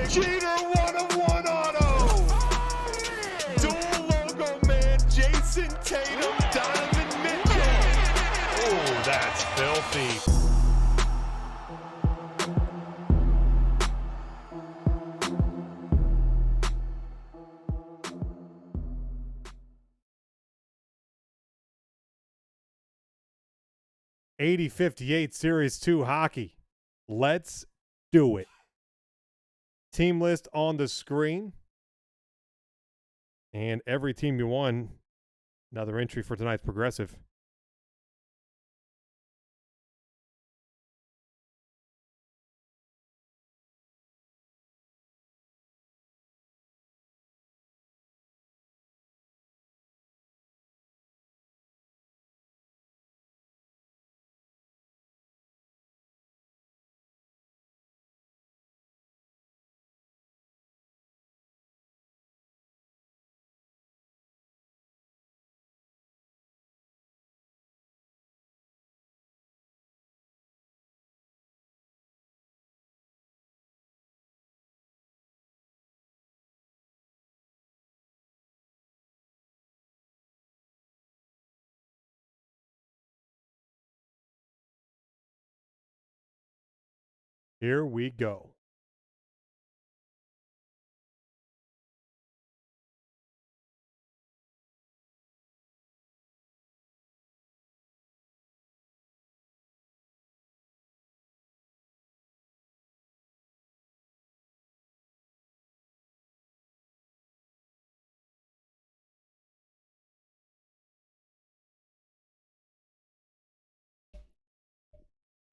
Jeter 1-of-1 auto. Dual logo man, Jason Tatum, Donovan Mitchell. Oh, that's filthy. '58 Series 2 hockey. Let's do it. Team list on the screen. And every team you won, another entry for tonight's Progressive. Here we go.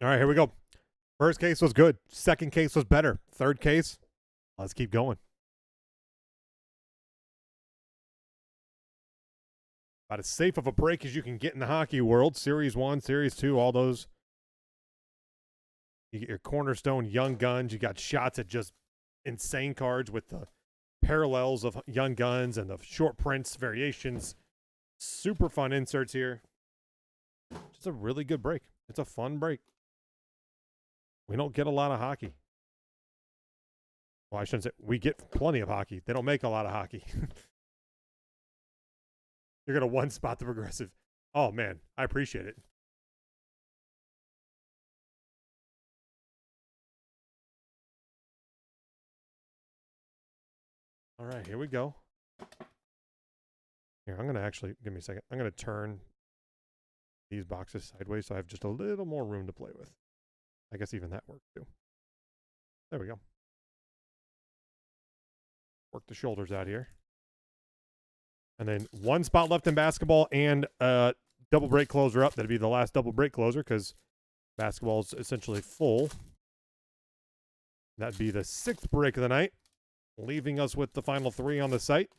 All right, here we go. First case was good. Second case was better. Third case, let's keep going. About as safe of a break as you can get in the hockey world. Series 1, Series 2, all those. You get your cornerstone young guns. You got shots at just insane cards with the parallels of young guns and the short prints, variations. Super fun inserts here. Just a really good break. It's a fun break. We don't get a lot of hockey. Well, I shouldn't say we get plenty of hockey. They don't make a lot of hockey. You're going to one spot the Progressive. Oh, man. I appreciate it. All right, here we go. Here, I'm going to actually, give me a second. I'm going to turn these boxes sideways so I have just a little more room to play with. I guess even that worked too. There we go. Work the shoulders out here. And then one spot left in basketball and double break closer up. That'd be the last double break closer because basketball's essentially full. That'd be the 6th break of the night, leaving us with the final 3 on the site.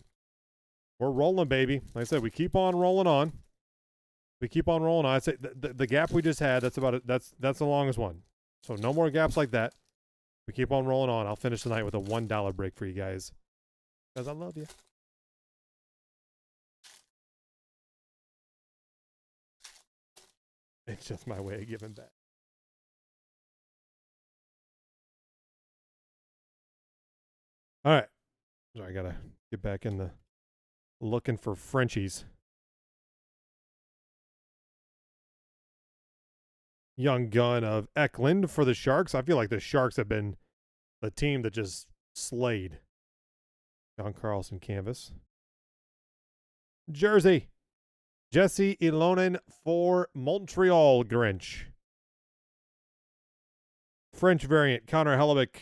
We're rolling, baby. Like I said, we keep on rolling on. We keep on rolling on. I'd say the gap we just had, that's about it. That's the longest one. So no more gaps like that. We keep on rolling on. I'll finish tonight with a $1 break for you guys. Because I love you. It's just my way of giving back. All right. So I got to get back in the looking for Frenchies. Young gun of Eklund for the Sharks. I feel like the Sharks have been the team that just slayed. John Carlson canvas. Jersey. Jesse Ilonen for Montreal Grinch. French variant, Connor Hellebuyck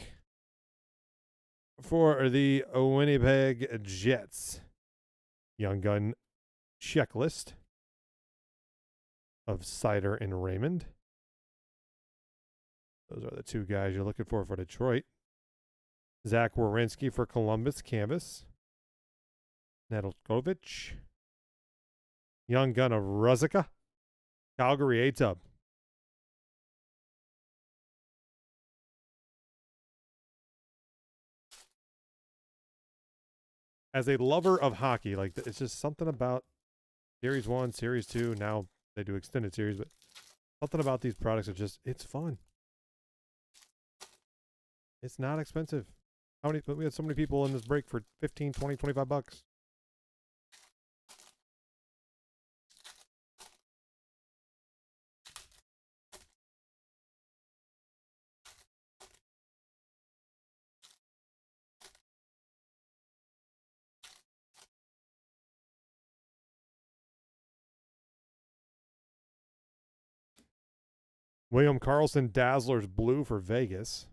for the Winnipeg Jets. Young gun checklist of Sider and Raymond. Those are the 2 guys you're looking for Detroit. Zach Werenski for Columbus canvas. Nedeljkovic. Young gun of Ruzicka. Calgary A-Tub. As a lover of hockey, like it's just something about Series 1, Series 2. Now they do extended series, but something about these products is just, it's fun. It's not expensive. How many? We had so many people in this break for 15, 20, 25 bucks. William Carlson Dazzlers blue for Vegas.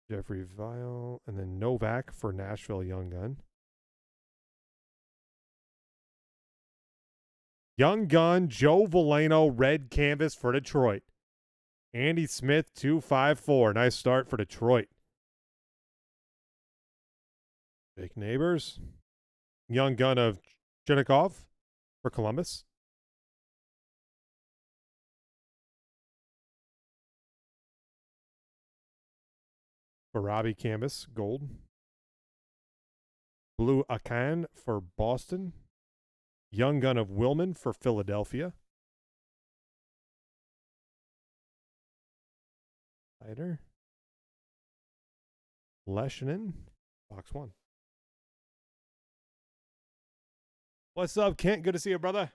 Jeffrey Vial, and then Novak for Nashville Young Gun. Young Gun, Joe Veleno, red canvas for Detroit. Andy Smith, 254. Nice start for Detroit. Jake Neighbors. Young Gun of Chinnikov for Columbus. For Robbie Canvas, gold. Blue Akan for Boston. Young Gun of Willman for Philadelphia. Lighter. Leshinen, box 1. What's up, Kent? Good to see you, brother.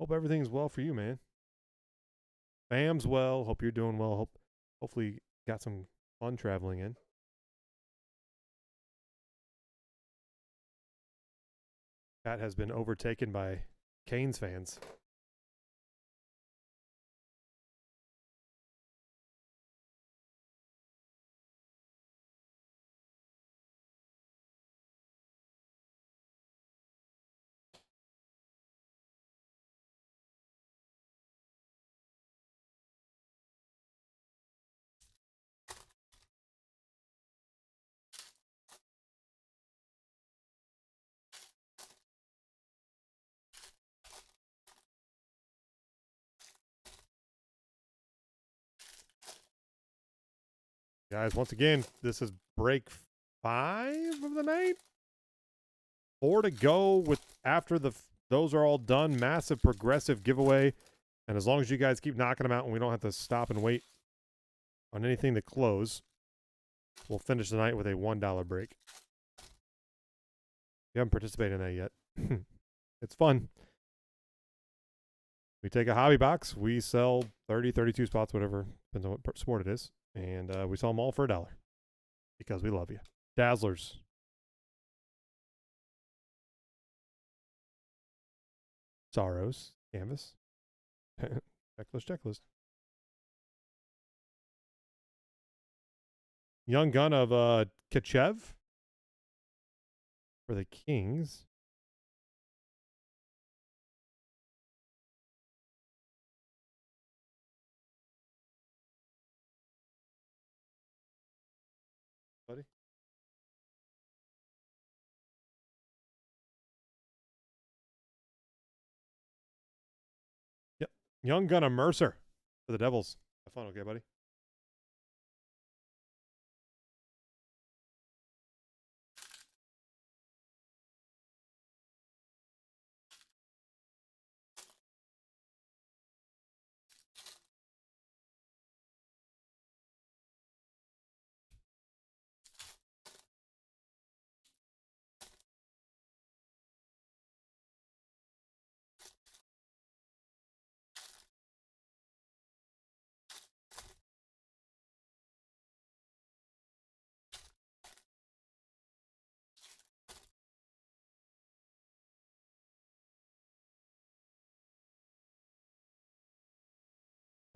Hope everything's well for you, man. Bam's well. Hope you're doing well. Hopefully got some fun traveling in. Pat has been overtaken by Canes fans. Guys, once again, this is break 5 of the night. 4 to go with after those are all done. Massive progressive giveaway. And as long as you guys keep knocking them out and we don't have to stop and wait on anything to close, we'll finish the night with a $1 break. You haven't participated in that yet. It's fun. We take a hobby box. We sell 30, 32 spots, whatever. Depends on what sport it is. And we sell them all for $1 because we love you. Dazzlers. Sorrows. Canvas. Checklist. Young Gun of Kachev for the Kings. Buddy. Yep. Young Gun of Mercer for the Devils. Have fun, okay, buddy?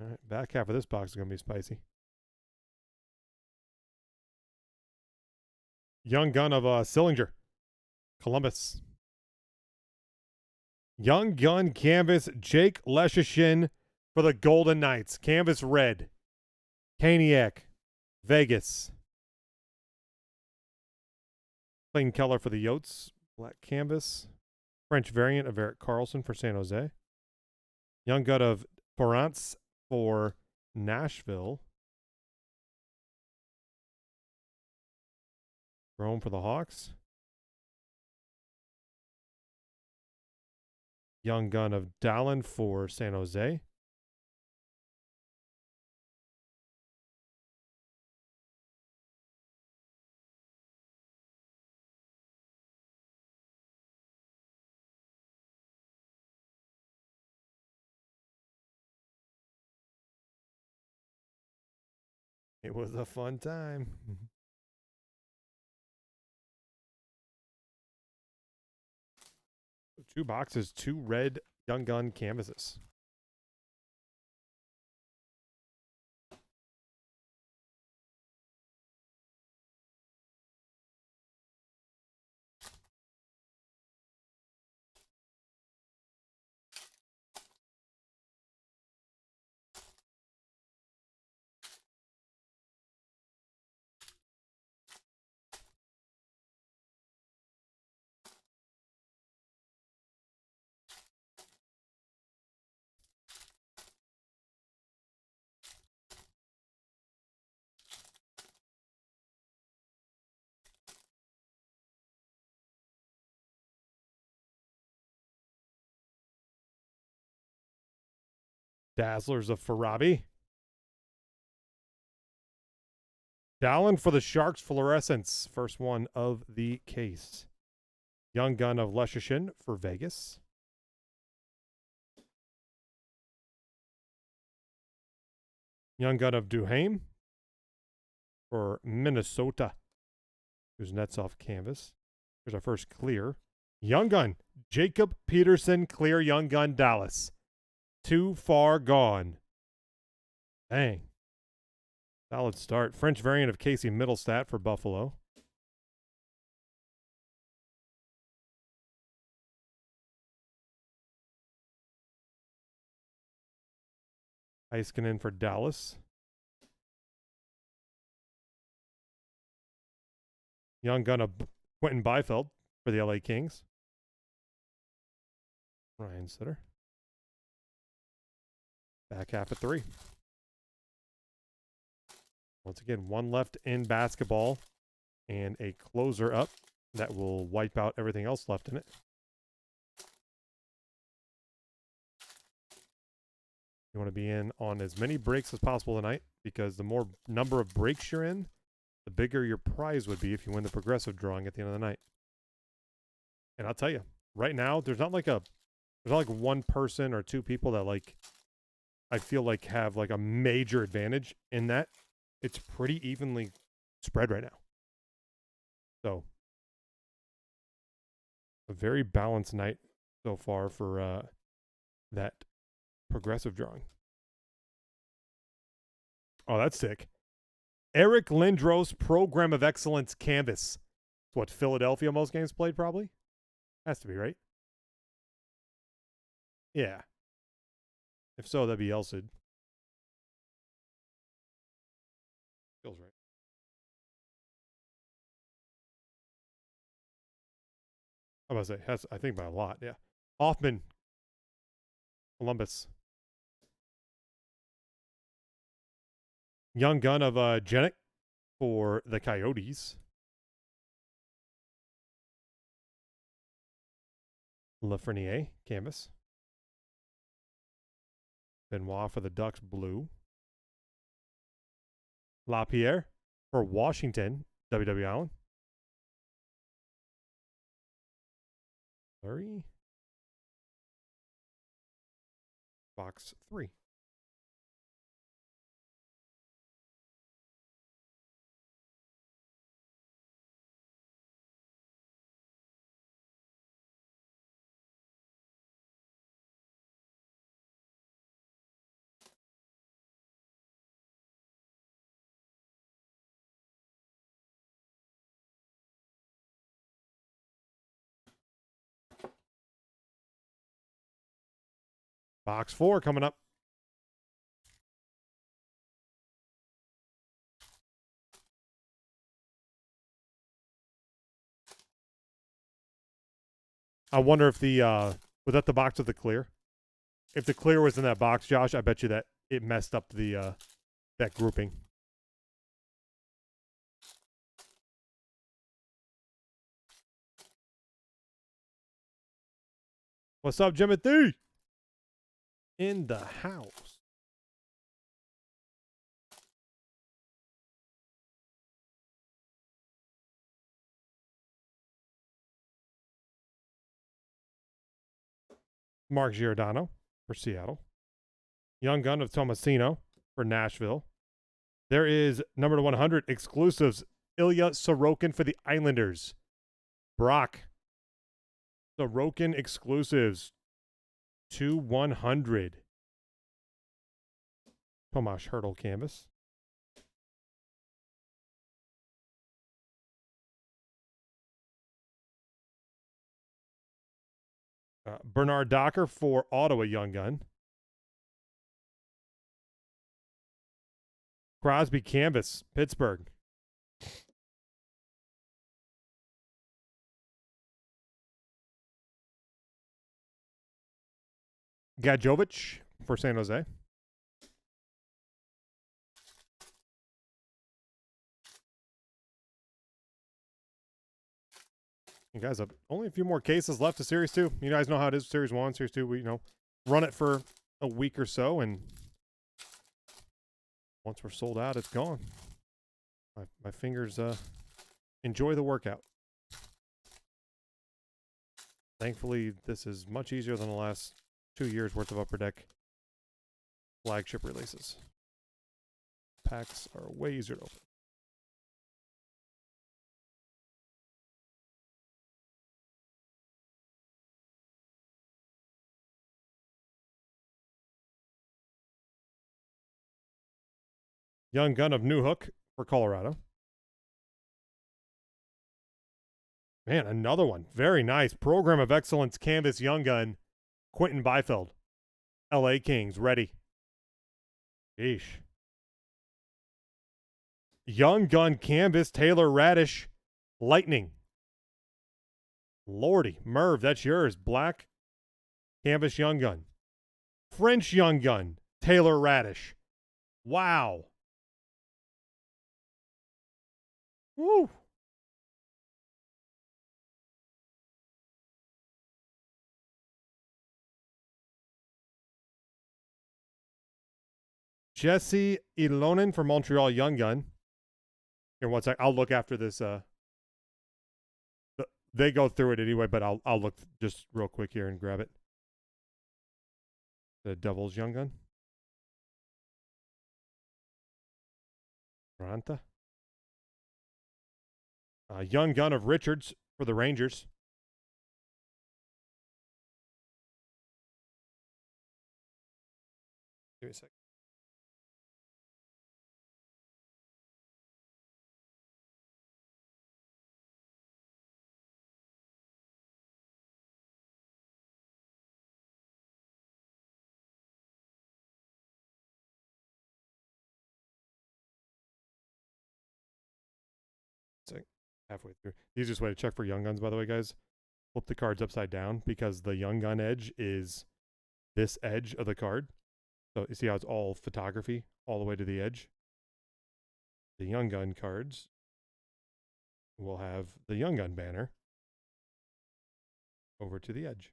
All right, back half of this box is going to be spicy. Young Gun of Sillinger, Columbus. Young Gun Canvas, Jake Leschyshyn for the Golden Knights. Canvas red. Kaniak, Vegas. Clayton Keller for the Yotes, black canvas. French variant of Erik Karlsson for San Jose. Young Gun of Ferrance for Nashville. Rome for the Hawks. Young Gun of Dallin for San Jose. It was a fun time. 2 boxes, 2 red Young Gun canvases. Dazzlers of Farabi. Dallin for the Sharks Fluorescence. First one of the case. Young Gun of Leschyshyn for Vegas. Young Gun of Duhaime for Minnesota. Who's nets off canvas. Here's our first clear. Young Gun. Jacob Peterson, clear Young Gun, Dallas. Too far gone. Dang. Solid start. French variant of Casey Middlestat for Buffalo. Heiskanen for Dallas. Young Gun of Quentin Byfield for the LA Kings. Ryan Sutter. Back half at 3. Once again, 1 left in basketball and a closer up that will wipe out everything else left in it. You want to be in on as many breaks as possible tonight because the more number of breaks you're in, the bigger your prize would be if you win the progressive drawing at the end of the night. And I'll tell you, right now, there's not like one person or 2 people that like I feel like have like a major advantage in that. It's pretty evenly spread right now. So a very balanced night so far for that progressive drawing. Oh, that's sick. Eric Lindros Program of Excellence Canvas. What, Philadelphia most games played probably? Has to be, right? Yeah. If so, that'd be Elsid. Feels right. I was about to say, I think by a lot, yeah. Hoffman. Columbus. Young Gun of Jenick for the Coyotes. Lafreniere, canvas. Benoit for the Ducks, blue. LaPierre for Washington, W.W. Allen. Fleury. Box 3. Box 4 coming up. I wonder if the was that the box with the clear? If the clear was in that box, Josh, I bet you that it messed up the that grouping. What's up, Jimothy? In the house. Mark Giordano for Seattle. Young Gun of Tomasino for Nashville. There is number to 100 exclusives. Ilya Sorokin for the Islanders. Brock. Sorokin exclusives. 2/100. Tomas Hertl canvas. Bernard Docker for Ottawa Young Gun. Crosby canvas, Pittsburgh. Gadjovich for San Jose. You guys have only a few more cases left of Series 2. You guys know how it is. Series 1, Series 2, we run it for a week or so, and once we're sold out, it's gone. My fingers enjoy the workout. Thankfully, this is much easier than the last 2 years worth of Upper Deck flagship releases. Packs are way easier to open. Young Gun of New Hook for Colorado. Man, another one. Very nice. Program of Excellence Canvas Young Gun. Quentin Byfield. LA Kings. Ready. Yeesh. Young Gun Canvas Taylor Radish. Lightning. Lordy. Merv, that's yours. Black Canvas Young Gun. French Young Gun. Taylor Radish. Wow. Woo. Jesse Ilonen for Montreal Young Gun. Here, one sec. I'll look after this. They go through it anyway, but I'll look just real quick here and grab it. The Devils Young Gun. Ranta. Young Gun of Richards for the Rangers. Give me a sec. Halfway through. The easiest way to check for Young Guns, by the way, guys, flip the cards upside down because the Young Gun edge is this edge of the card. So you see how it's all photography all the way to the edge? The Young Gun cards will have the Young Gun banner over to the edge.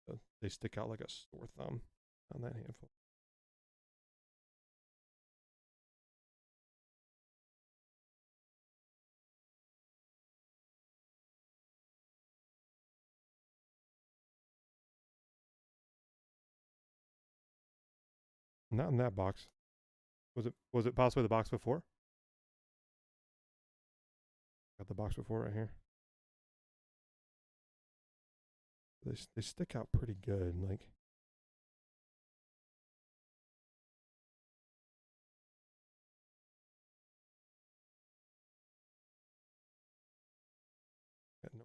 So they stick out like a sore thumb on that handful. Not in that box. Was it possibly the box before? Got the box before right here. They stick out pretty good, like. No.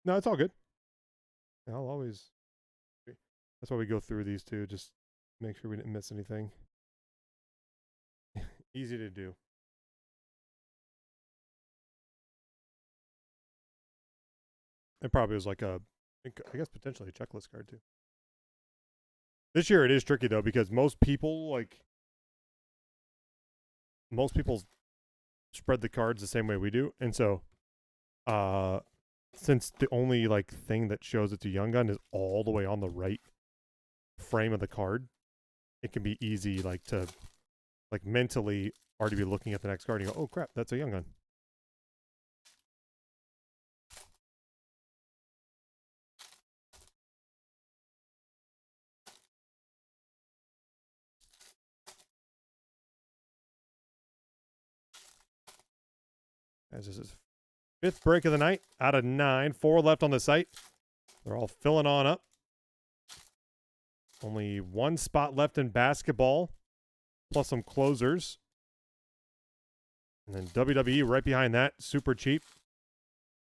No, it's all good. I'll always. That's why we go through these two, just make sure we didn't miss anything. Easy to do. It probably was like I guess potentially a checklist card too. This year it is tricky though because most people spread the cards the same way we do, and so since the only thing that shows it's a Young Gun is all the way on the right frame of the card, it can be easy, like, to, like, mentally already be looking at the next card and you go, oh, crap, that's a Young Gun. As this is 5th break of the night out of 9. 4 left on the site. They're all filling on up. Only 1 spot left in basketball, plus some closers. And then WWE right behind that, super cheap.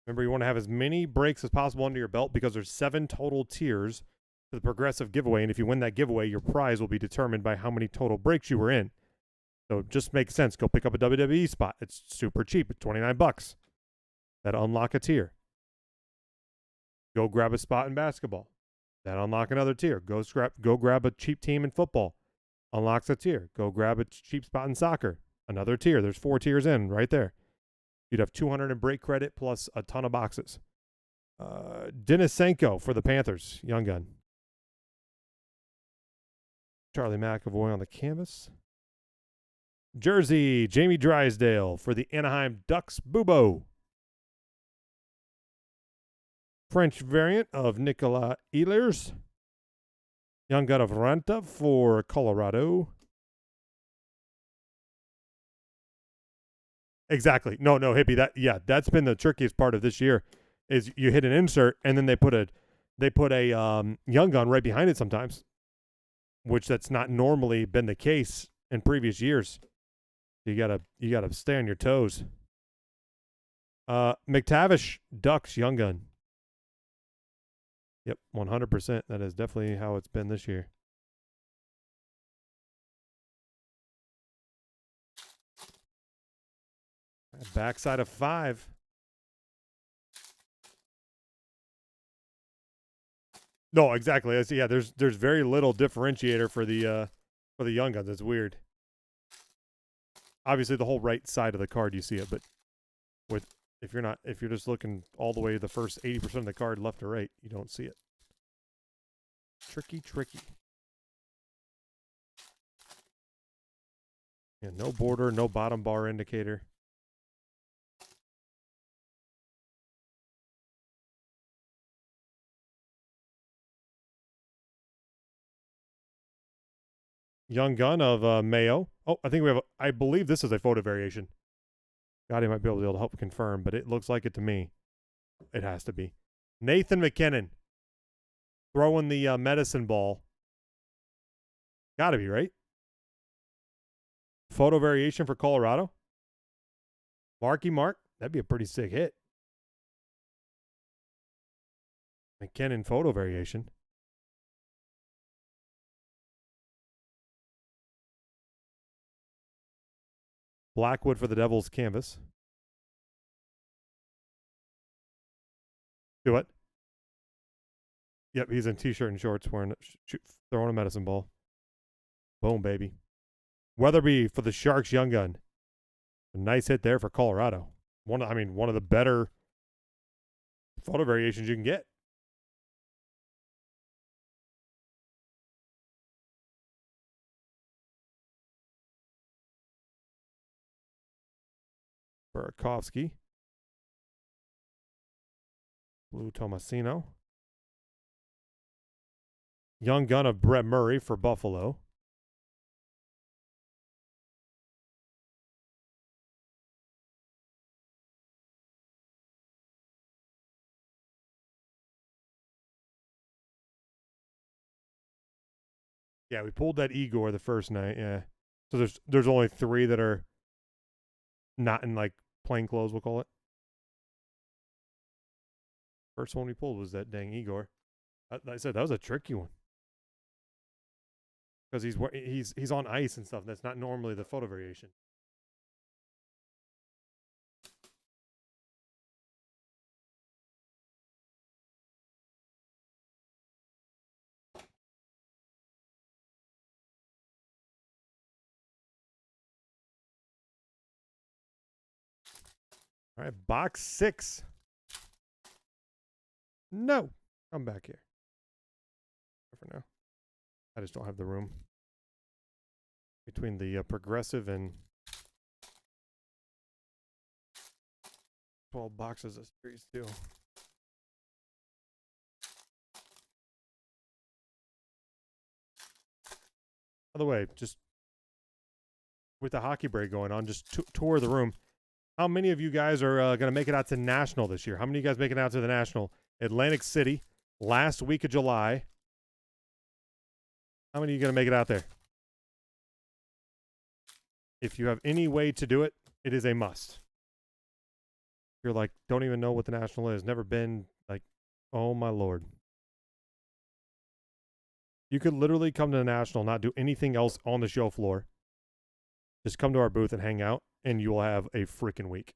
Remember, you want to have as many breaks as possible under your belt because there's 7 total tiers to the progressive giveaway. And if you win that giveaway, your prize will be determined by how many total breaks you were in. So it just makes sense. Go pick up a WWE spot. It's super cheap. It's $29. That'll unlock a tier. Go grab a spot in basketball. That'll unlock another tier. Go grab a cheap team in football. Unlocks a tier. Go grab a cheap spot in soccer. Another tier. There's 4 tiers in right there. You'd have 200 in break credit plus a ton of boxes. Denisenko for the Panthers. Young Gun. Charlie McAvoy on the canvas. Jersey, Jamie Drysdale for the Anaheim Ducks. Bubo. French variant of Nicolas Ehlers. Young Gun of Ranta for Colorado. Exactly. No, hippie. That's been the trickiest part of this year. Is you hit an insert and then they put a Young Gun right behind it sometimes, which that's not normally been the case in previous years. You gotta stay on your toes. McTavish Ducks Young Gun. Yep, 100%. That is definitely how it's been this year. Backside of 5. No, exactly. I see. Yeah, there's very little differentiator for the Young Guns. It's weird. Obviously, the whole right side of the card you see it, but if you're just looking all the way to the first 80% of the card left or right, you don't see it. Tricky. Yeah, no border, no bottom bar indicator. Young Gun of Mayo. Oh, I believe this is a photo variation. Gotti might be able to help confirm, but it looks like it to me. It has to be. Nathan McKinnon throwing the medicine ball. Gotta be, right? Photo variation for Colorado. Marky Mark. That'd be a pretty sick hit. McKinnon photo variation. Blackwood for the Devils canvas. Do what? Yep, he's in t-shirt and shorts throwing a medicine ball. Boom, baby. Weatherby for the Sharks Young Gun. A nice hit there for Colorado. One of the better photo variations you can get. Burakovsky. Blue Tomasino. Young Gun of Brett Murray for Buffalo. Yeah, we pulled that Igor the first night. Yeah, so there's only 3 that are not in like plain clothes. We'll call it. First one we pulled was that dang Igor. I said that was a tricky one because he's on ice and stuff. That's not normally the photo variation. All right, box 6. No, come back here for now. I just don't have the room. between the progressive and 12 boxes of Series 2. By the way, just with the hockey break going on, just tour the room. How many of you guys are going to make it out to National this year? How many of you guys making it out to the National? Atlantic City, last week of July. How many of you going to make it out there? If you have any way to do it, it is a must. You're like, don't even know what the National is. Never been, like, oh my Lord. You could literally come to the National, not do anything else on the show floor. Just come to our booth and hang out, and you will have a freaking week.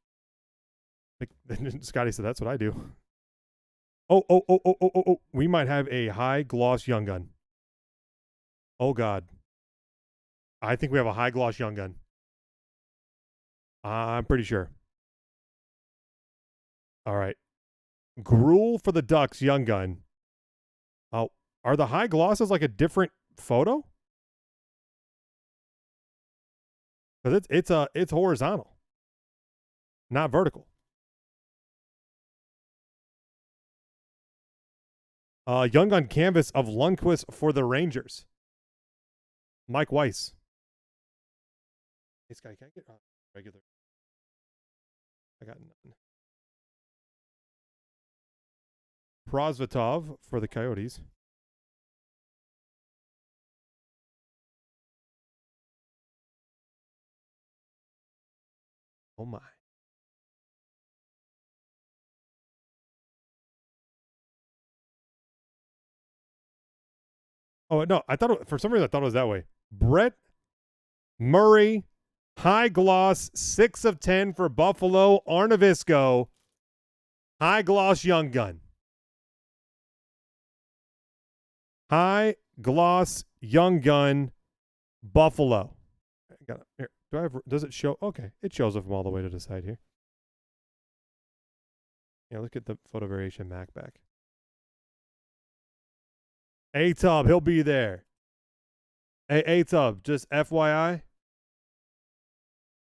Like, Scotty said, that's what I do. Oh. We might have a high gloss Young Gun. Oh, God. I think we have a high gloss Young Gun. I'm pretty sure. All right. Gruel for the Ducks Young Gun. Oh, are the high glosses like a different photo? Because it's horizontal, not vertical. Young Gun canvas of Lundqvist for the Rangers. Mike Weiss. Hey, Scotty, can I get regular? I got none. Prosvetov for the Coyotes. Oh my. Oh no, for some reason I thought it was that way. Brett Murray, high gloss, 6 of 10 for Buffalo. Arnavisco, high gloss Young Gun. High gloss Young Gun, Buffalo. Got it. Here. Does it show? Okay, it shows it from all the way to the side here. Yeah, look at the photo variation Mac back. A-Tub, he'll be there. Hey, A-Tub, just FYI.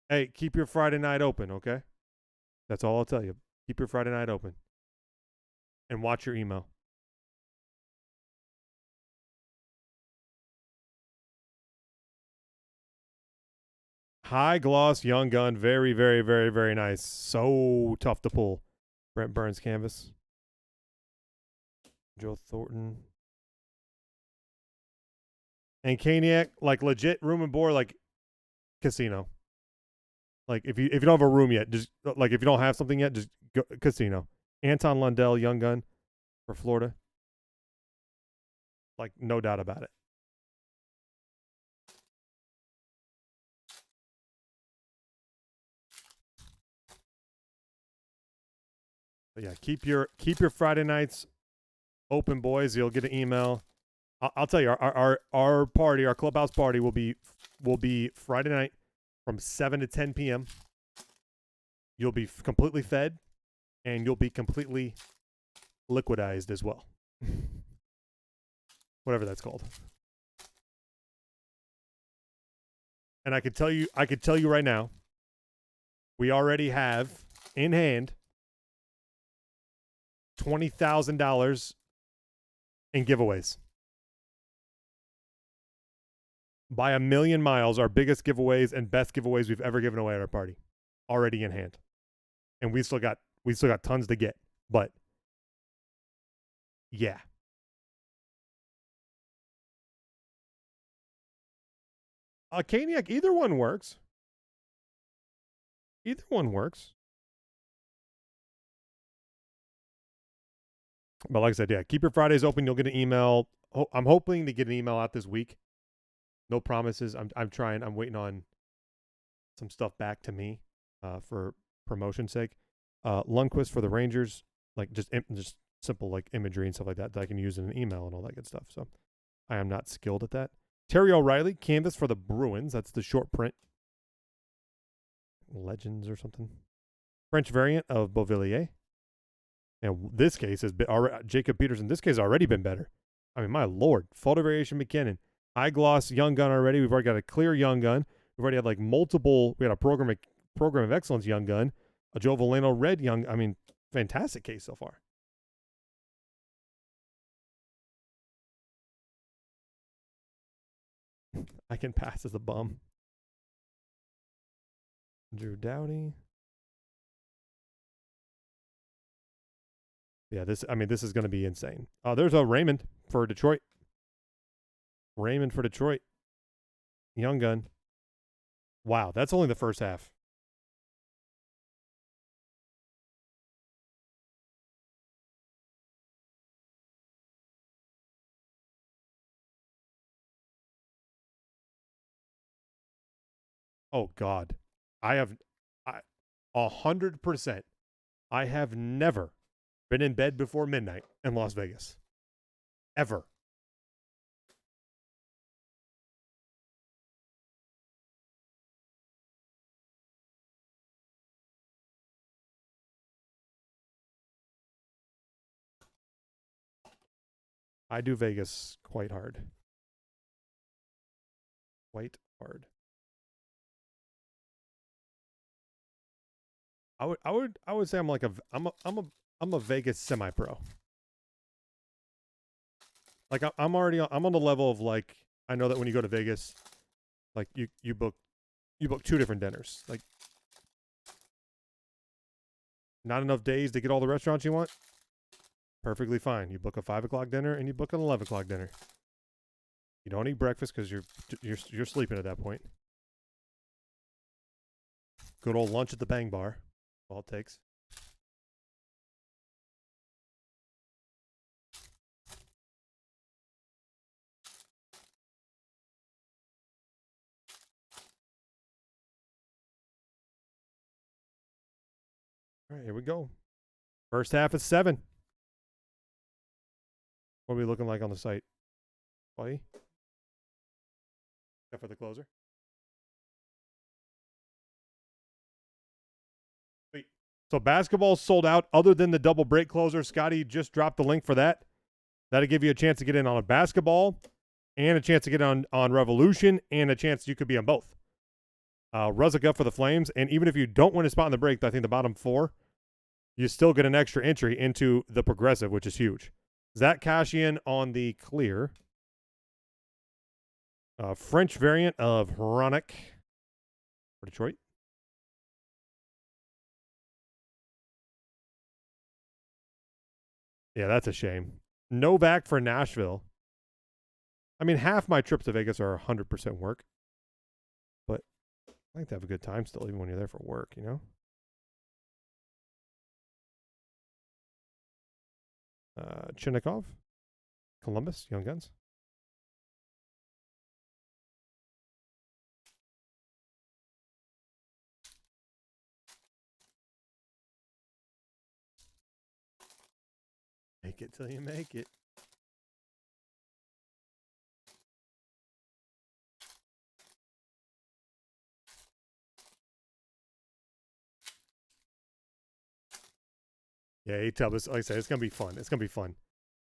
Hey, keep your Friday night open, okay? That's all I'll tell you. Keep your Friday night open. And watch your email. High gloss Young Gun. Very, very, very, very nice. So tough to pull. Brent Burns canvas. Joe Thornton. And Kaniak, like legit room and board, like casino. Like if you don't have a room yet, just like if you don't have something yet, just go casino. Anton Lundell, Young Gun for Florida. Like no doubt about it. But yeah, keep your Friday nights open, boys. You'll get an email. I'll tell you, our party, our Clubhouse party will be Friday night from 7 to 10 p.m. You'll be completely fed, and you'll be completely liquidized as well. Whatever that's called. And I could tell you right now, we already have in hand $20,000 in giveaways. By a million miles, our biggest giveaways and best giveaways we've ever given away at our party, already in hand, and we still got tons to get. But yeah, Kaniak, either one works. Either one works. But like I said, yeah, keep your Fridays open. You'll get an email. I'm hoping to get an email out this week. No promises. I'm trying. I'm waiting on some stuff back to me for promotion's sake. Lundqvist for the Rangers, like just simple like imagery and stuff like that I can use in an email and all that good stuff. So I am not skilled at that. Terry O'Reilly, canvas for the Bruins. That's the short print. Legends or something. French variant of Beauvillier. And this case has been Jacob Peterson. This case has already been better. I mean, my Lord. Photo variation McKinnon. High gloss young gun already. We've already got a clear young gun. We've already had like multiple. We had a program of excellence young gun, a Joe Valeno red young. I mean, fantastic case so far. I can pass as a bum. Drew Doughty. Yeah, this is going to be insane. Oh, there's a Raymond for Detroit. Raymond for Detroit. Young gun. Wow, that's only the first half. Oh God, I have 100%. I have never been in bed before midnight in Las Vegas, ever. I do Vegas quite hard. Quite hard. I would say I'm like I'm a Vegas semi-pro. Like I'm on the level of like I know that when you go to Vegas, like you book 2 different dinners. Like not enough days to get all the restaurants you want. Perfectly fine. You book a 5 o'clock dinner and you book an 11 o'clock dinner. You don't eat breakfast because you're sleeping at that point. Good old lunch at the Bang Bar. All it takes. All right, here we go. First half is 7. What are we looking like on the site? Buddy? Except for the closer. Sweet. So basketball sold out other than the double break closer. Scotty just dropped the link for that. That'll give you a chance to get in on a basketball and a chance to get on Revolution and a chance you could be on both. Ruzika for the Flames. And even if you don't win a spot in the break, I think the bottom 4, you still get an extra entry into the progressive, which is huge. Zach Kashian on the clear. French variant of Hronic for Detroit. Yeah, that's a shame. Novak for Nashville. I mean, half my trips to Vegas are 100% work. But I like to have a good time still, even when you're there for work, you know? Chinnikov. Columbus, Young Guns. Make it till you make it. Yeah, A-Tub is, like I said, it's going to be fun. It's going to be fun.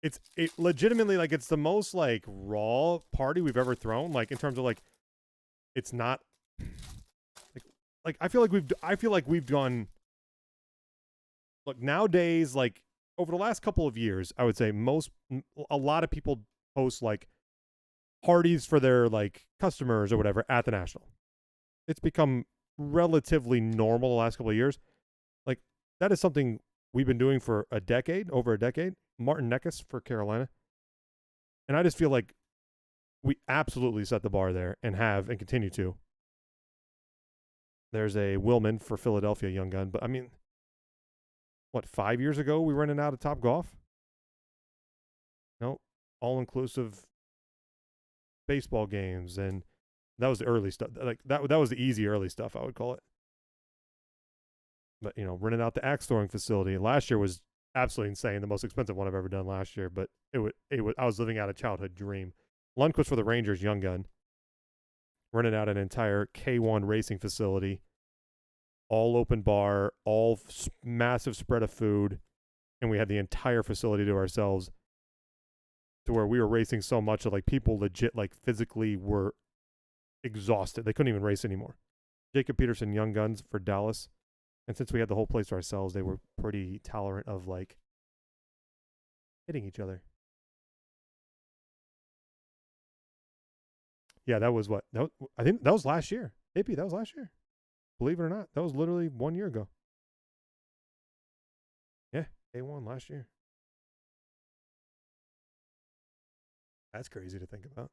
It legitimately, like, it's the most, like, raw party we've ever thrown. Like, in terms of, like, it's not, like I feel like we've gone, look, nowadays, like, over the last couple of years, I would say a lot of people host, like, parties for their, like, customers or whatever at the National. It's become relatively normal the last couple of years. Like, that is something we've been doing for over a decade. Martin Neckes for Carolina. And I just feel like we absolutely set the bar there and have and continue to. There's a Willman for Philadelphia, young gun. But, I mean, what, 5 years ago we were running out of Top Golf? No, all-inclusive baseball games. And that was the early stuff. Like, that was the easy early stuff, I would call it. But, you know, renting out the axe throwing facility. Last year was absolutely insane. The most expensive one I've ever done last year. But I was living out a childhood dream. Lundqvist for the Rangers, young gun. Renting out an entire K1 racing facility. All open bar, all massive spread of food. And we had the entire facility to ourselves. to where we were racing so much that like people legit like physically were exhausted. They couldn't even race anymore. Jacob Peterson, Young Guns for Dallas. And since we had the whole place to ourselves, they were pretty tolerant of like hitting each other. Yeah, that was what? I think that was last year. Hippie, that was last year. Believe it or not, that was literally 1 year ago. Yeah, A1 last year. That's crazy to think about.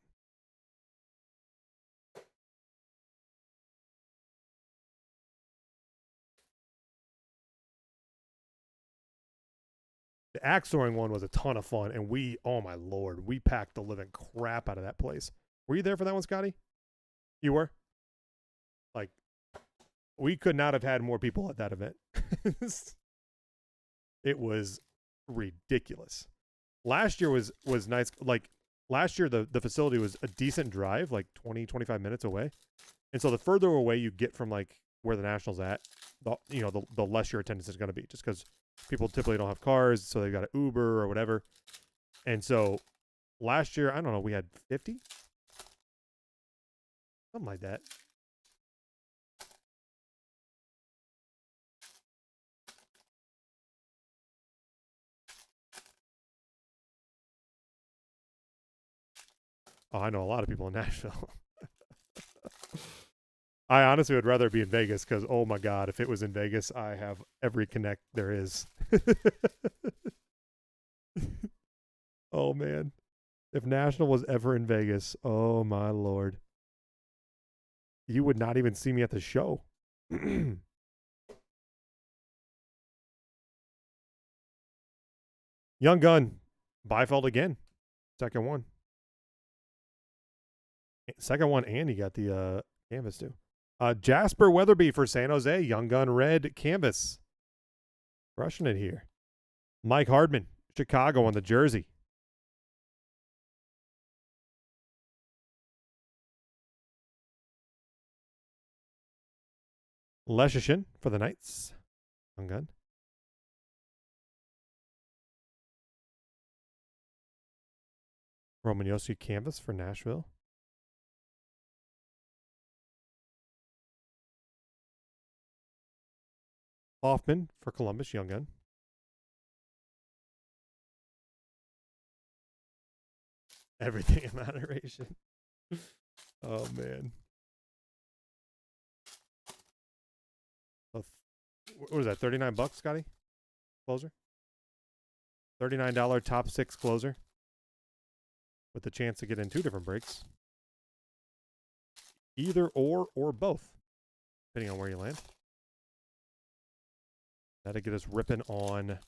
The axe throwing one was a ton of fun, and we, oh my lord, we packed the living crap out of that place. Were you there for that one, Scotty? You were? Like, we could not have had more people at that event. It was ridiculous. Last year was nice. Like, last year, the facility was a decent drive, like 20, 25 minutes away. And so the further away you get from, like, where the Nationals at, the less your attendance is going to be, just because people typically don't have cars, so they've got an Uber or whatever. And so last year, I don't know, we had 50? Something like that. Oh, I know a lot of people in Nashville. I honestly would rather be in Vegas because, oh my God, if it was in Vegas, I have every connect there is. Oh, man. If National was ever in Vegas, oh my Lord. You would not even see me at the show. Young Gun, Beifeld again. Second one. Second one, and he got the canvas too. Jasper Weatherby for San Jose. Young Gun red canvas. Crushing it here. Mike Hardman, Chicago on the jersey. Leshishin for the Knights. Young Gun. Roman Yossi canvas for Nashville. Hoffman for Columbus. Young Gun. Everything in moderation. Oh, man. What was that, $39, Scotty? Closer? $39 top 6 closer. With the chance to get in 2 different breaks. Either or both, depending on where you land. That'll get us ripping on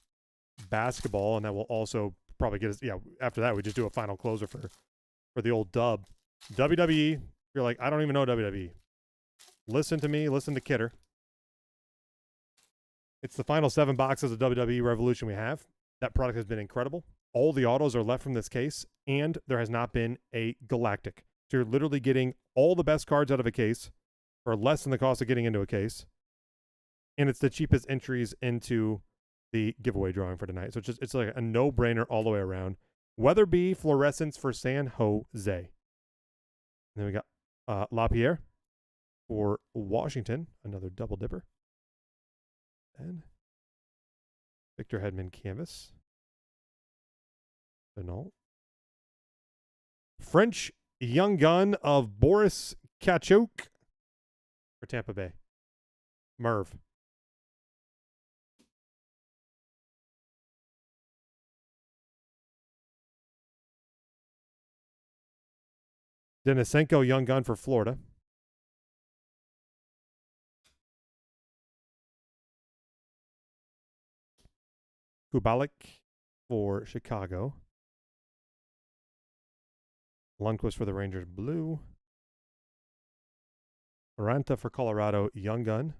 basketball, and that will also probably get us, after that, we just do a final closer for the old dub. WWE, you're like, I don't even know WWE. Listen to me, listen to Kidder. It's the final 7 boxes of WWE Revolution we have. That product has been incredible. All the autos are left from this case, and there has not been a Galactic. So you're literally getting all the best cards out of a case for less than the cost of getting into a case. And it's the cheapest entries into the giveaway drawing for tonight. So it's like a no-brainer all the way around. Weatherby Fluorescence for San Jose. And then we got LaPierre for Washington, another double dipper. And Victor Hedman canvas. Denault. French Young Gun of Boris Kachuk for Tampa Bay. Merv. Denisenko Young Gun for Florida. Kubalik for Chicago. Lundqvist for the Rangers blue. Aranta for Colorado Young Gun.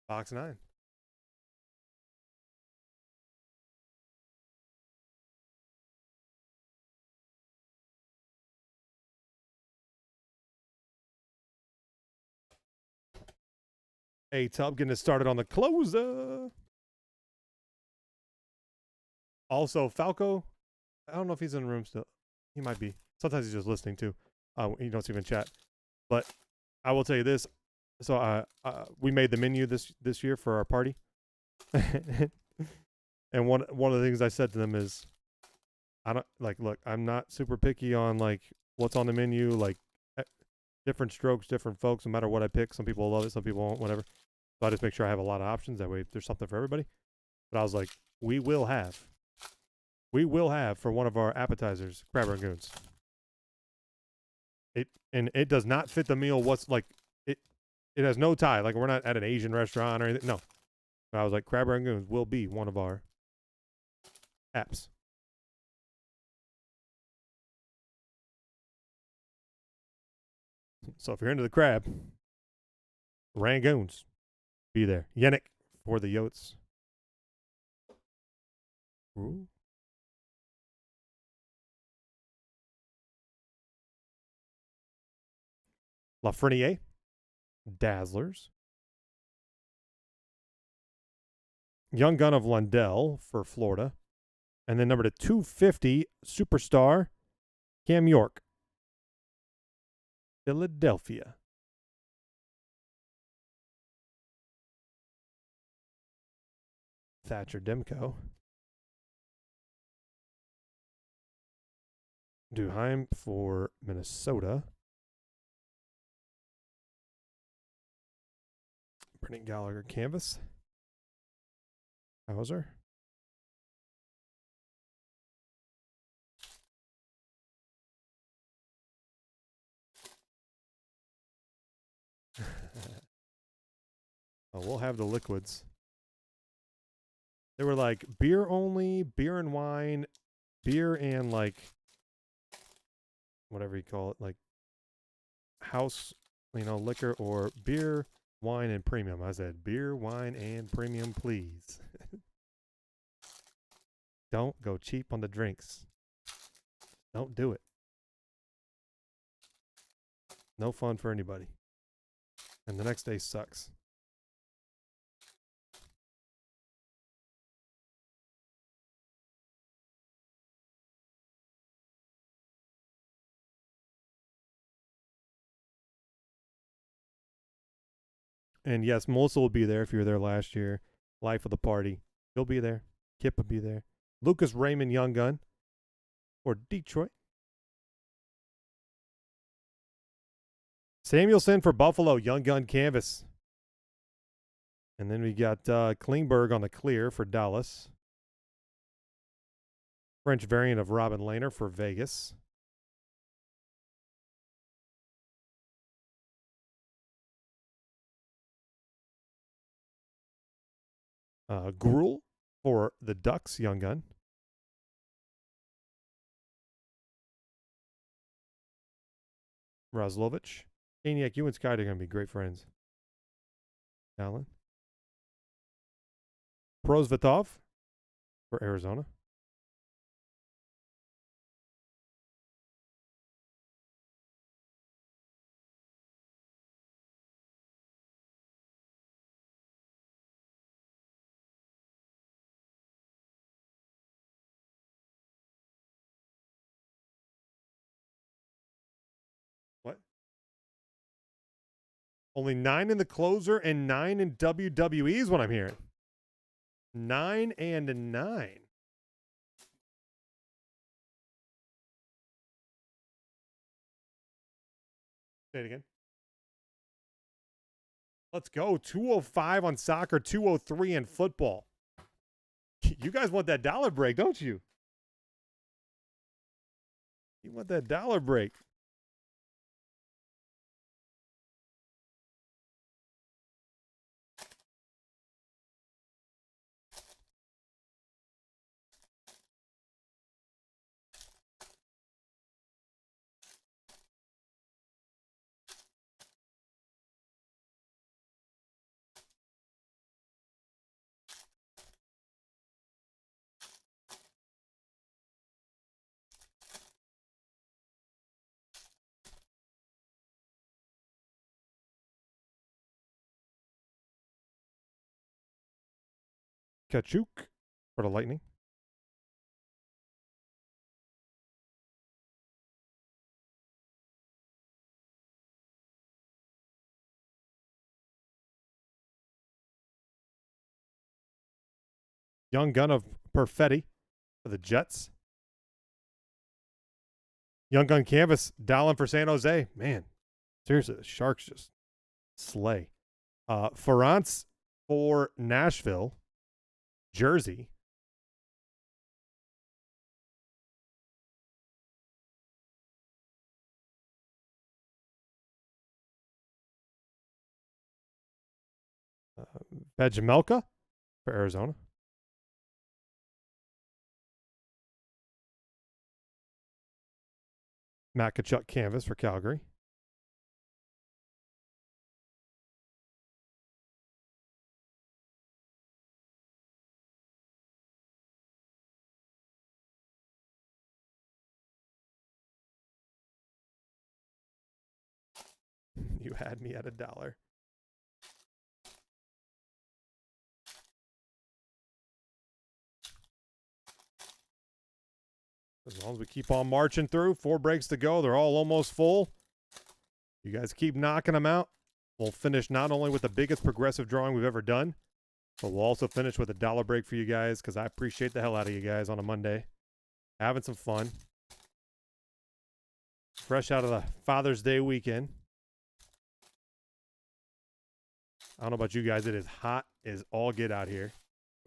Box 9. A-Tub getting it started on the closer. Also, Falco, I don't know if he's in the room still. He might be. Sometimes he's just listening too. You don't see him in chat. But I will tell you this. So we made the menu this year for our party. And one of the things I said to them is, I don't like, look, I'm not super picky on like what's on the menu, like different strokes, different folks, no matter what I pick. Some people love it, some people won't, whatever. So I just make sure I have a lot of options. That way there's something for everybody. But I was like, we will have for one of our appetizers, crab rangoons. It does not fit the meal. What's like it has no tie. Like we're not at an Asian restaurant or anything. No. But I was like, crab rangoons will be one of our apps. So if you're into the crab, rangoons, be there. Yannick for the Yotes. Ooh. Lafreniere, Dazzlers. Young Gun of Lundell for Florida. And then number 250, Superstar, Cam York, Philadelphia. Thatcher Demko. Duheim for Minnesota. Brennan Gallagher canvas. Hauser. Oh, we'll have the liquids. They were like beer only, beer and wine, beer and like whatever you call it, like house, liquor, or beer, wine, and premium. I said beer, wine, and premium, please. Don't go cheap on the drinks. Don't do it. No fun for anybody. And the next day sucks. And yes, Melissa will be there if you were there last year. Life of the party. He'll be there. Kip will be there. Lucas Raymond Young Gun for Detroit. Samuelson for Buffalo, Young Gun canvas. And then we got Klingberg on the clear for Dallas. French variant of Robin Lehner for Vegas. Gruel for the Ducks, Young Gun. Roslovich. Kaniak, you and Sky are going to be great friends. Allen. Prosvetov for Arizona. What? Only 9 in the closer and 9 in WWE is what I'm hearing. 9 and 9. Say it again. Let's go. 205 on soccer, 203 in football. You guys want that dollar break, don't you? You want that dollar break. Kachuk for the Lightning. Young gun of Perfetti for the Jets. Young gun canvas, Dallin for San Jose. Man, seriously, the Sharks just slay. Ferrance for Nashville. Jersey. Vegemelka for Arizona. Matt Tkachuk canvas for Calgary. You had me at $1. As long as we keep on marching through, 4 breaks to go. They're all almost full. You guys keep knocking them out. We'll finish not only with the biggest progressive drawing we've ever done, but we'll also finish with a $1 break for you guys because I appreciate the hell out of you guys on a Monday. Having some fun. Fresh out of the Father's Day weekend. I don't know about you guys. It is hot as all get out here.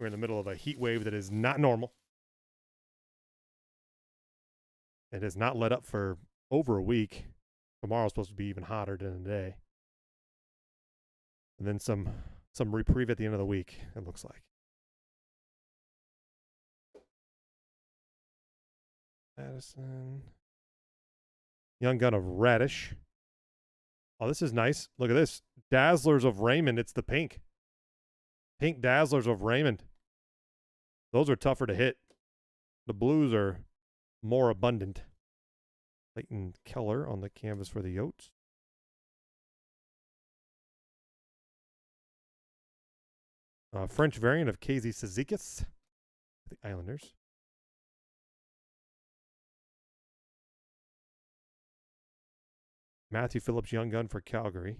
We're in the middle of a heat wave that is not normal. It has not let up for over a week. Tomorrow's supposed to be even hotter than today. And then some reprieve at the end of the week, it looks like. Madison. Young gun of Radish. Oh, this is nice. Look at this. Dazzlers of Raymond. It's the pink. Pink Dazzlers of Raymond. Those are tougher to hit. The blues are more abundant. Clayton Keller on the canvas for the Yotes. French variant of KZ Cizikas. The Islanders. Matthew Phillips Young Gun for Calgary.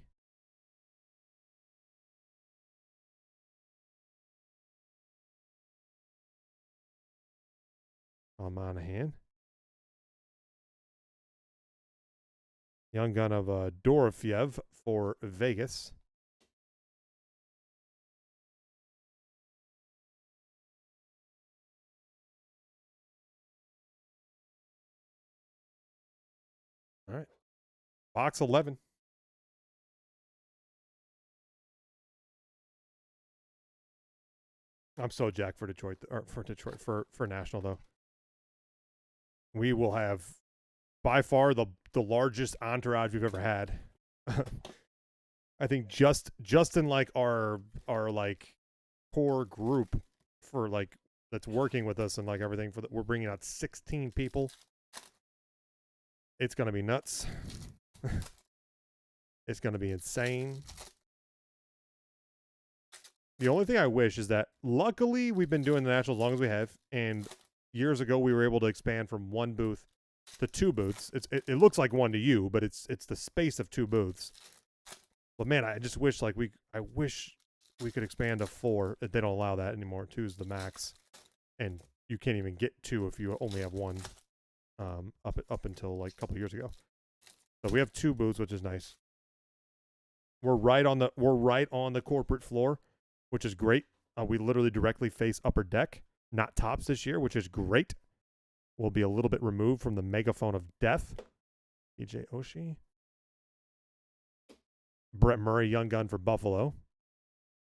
Monahan. Young Gun of Dorofiev for Vegas. All right. Box 11. I'm so jacked for Detroit, or for National though. We will have by far the largest entourage we've ever had. I think just in like our like core group for like that's working with us and like everything we're bringing out 16 people. It's gonna be nuts. It's gonna be insane. The only thing I wish is that luckily we've been doing the National as long as we have, and years ago we were able to expand from 1 booth to 2 booths. It looks like 1 to you, but it's the space of 2 booths. But man, I just wish I wish we could expand to 4. They don't allow that anymore. 2 is the max, and you can't even get 2 if you only have 1. Up until like a couple years ago. So we have 2 booths, which is nice. We're right on the corporate floor, which is great. We literally directly face upper deck, not tops this year, which is great. We'll be a little bit removed from the megaphone of death. EJ Oshie. Brett Murray, Young Gun for Buffalo.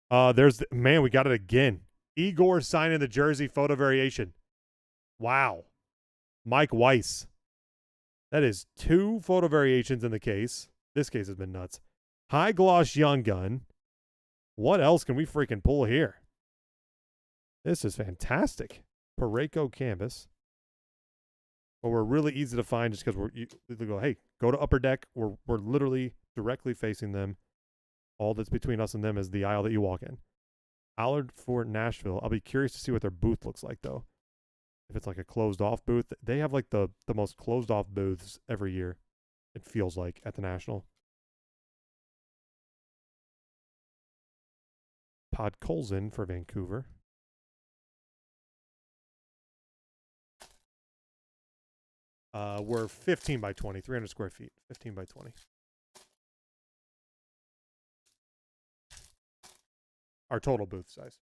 Man, we got it again. Igor signing the jersey photo variation. Wow. Mike Weiss. That is 2 photo variations in the case. This case has been nuts. High gloss Young Gun. What else can we freaking pull here? This is fantastic. Parayko canvas. But we're really easy to find just because they go, hey, go to upper deck. We're literally directly facing them. All that's between us and them is the aisle that you walk in. Allard for Nashville. I'll be curious to see what their booth looks like, though. If it's like a closed off booth. They have like the most closed off booths every year, it feels like, at the National. Pod Colson for Vancouver. We're 15 by 20, 300 square feet. 15 by 20. Our total booth size.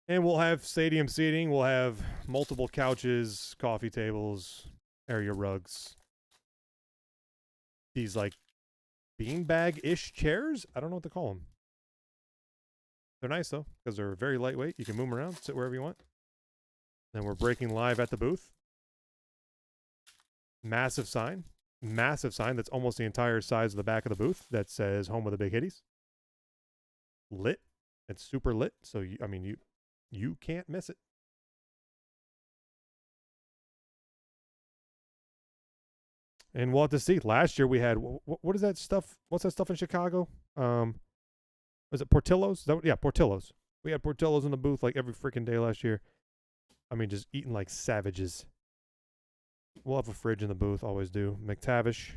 And we'll have stadium seating. We'll have multiple couches, coffee tables, area rugs. These like beanbag-ish chairs. I don't know what to call them. They're nice though, because they're very lightweight. You can move them around, sit wherever you want. Then we're breaking live at the booth. Massive sign. Massive sign that's almost the entire size of the back of the booth that says home of the big hitties. Lit. It's super lit. So, you can't miss it. And we'll have to see. Last year we had, what is that stuff? What's that stuff in Chicago? Was it Portillo's? Yeah, Portillo's. We had Portillo's in the booth like every freaking day last year. Just eating like savages. We'll have a fridge in the booth, always do. McTavish.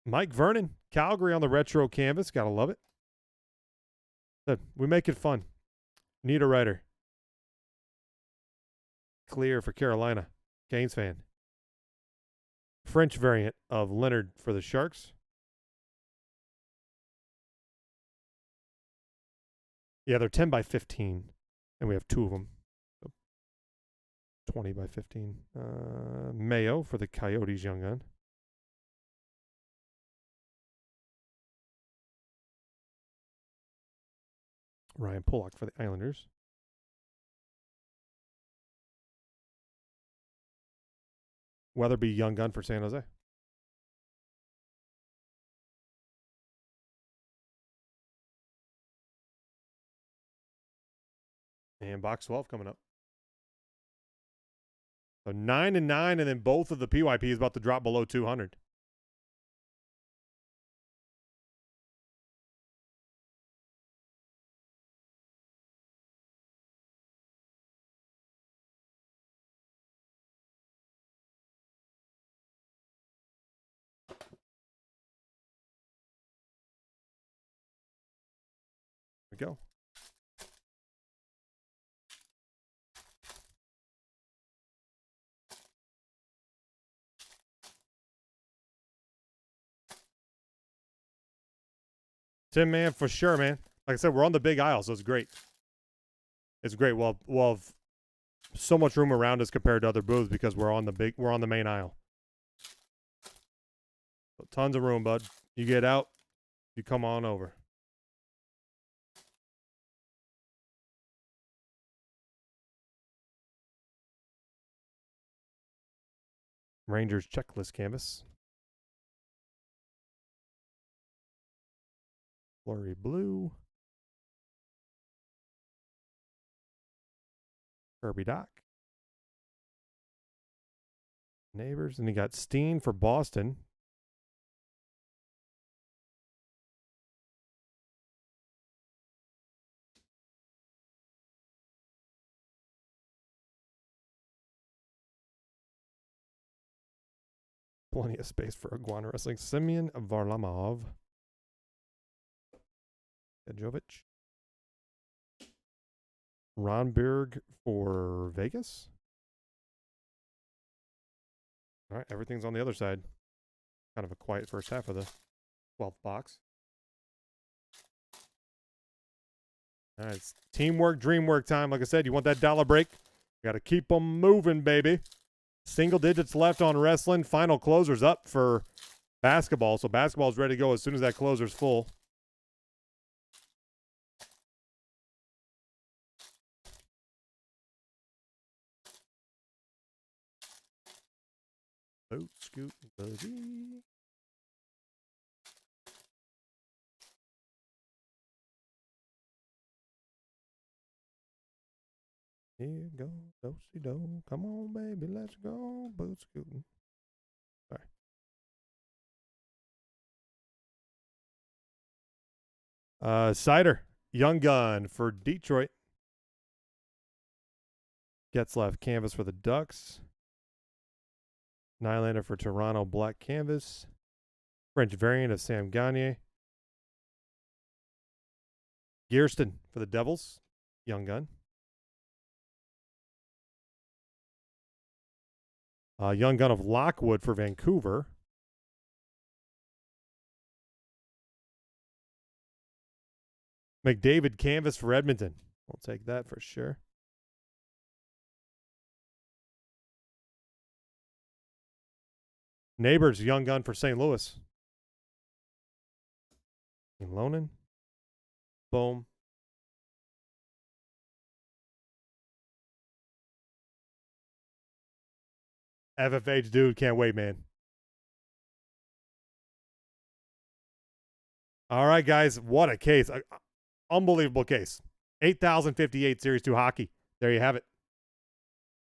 Mike Vernon, Calgary on the retro canvas. Gotta love it. We make it fun. Need a writer. Clear for Carolina. Canes fan. French variant of Leonard for the Sharks. Yeah, they're 10 by 15, and we have two of them. So 20 by 15. Mayo for the Coyotes young gun. Ryan Pollock for the Islanders. Weatherby young gun for San Jose. And box 12 coming up. So 9 and 9, and then both of the PYP is about to drop below 200. Here we go. Tim, man, for sure, man. Like I said, we're on the big aisle, so it's great. It's great. We'll have so much room around us compared to other booths because we're on the main aisle. So tons of room, bud. You get out, you come on over. Rangers checklist canvas. Flurry blue. Kirby Doc. Neighbors. And you got Steen for Boston. Plenty of space for Iguana Wrestling. Semyon Varlamov. Jovic. Ronberg for Vegas. All right, everything's on the other side. Kind of a quiet first half of the 12th box. All right, it's teamwork, dreamwork time. Like I said, you want that dollar break? Got to keep them moving, baby. Single digits left on wrestling. Final closer's up for basketball. So basketball's ready to go as soon as that closer's full. Boat scoot buggy. Here go, do-si-do. Come on, baby, let's go. Boat scooting. Sorry. Cider, Young Gun for Detroit. Getzlaff canvas for the Ducks. Nylander for Toronto, black canvas. French variant of Sam Gagner. Gearston for the Devils, Young Gun. Young Gun of Lockwood for Vancouver. McDavid canvas for Edmonton. We'll take that for sure. Neighbors, Young Gun for St. Louis. Lonan. Boom. FFH, dude, can't wait, man. All right, guys, what a case. Unbelievable case. 8,058 Series 2 hockey. There you have it.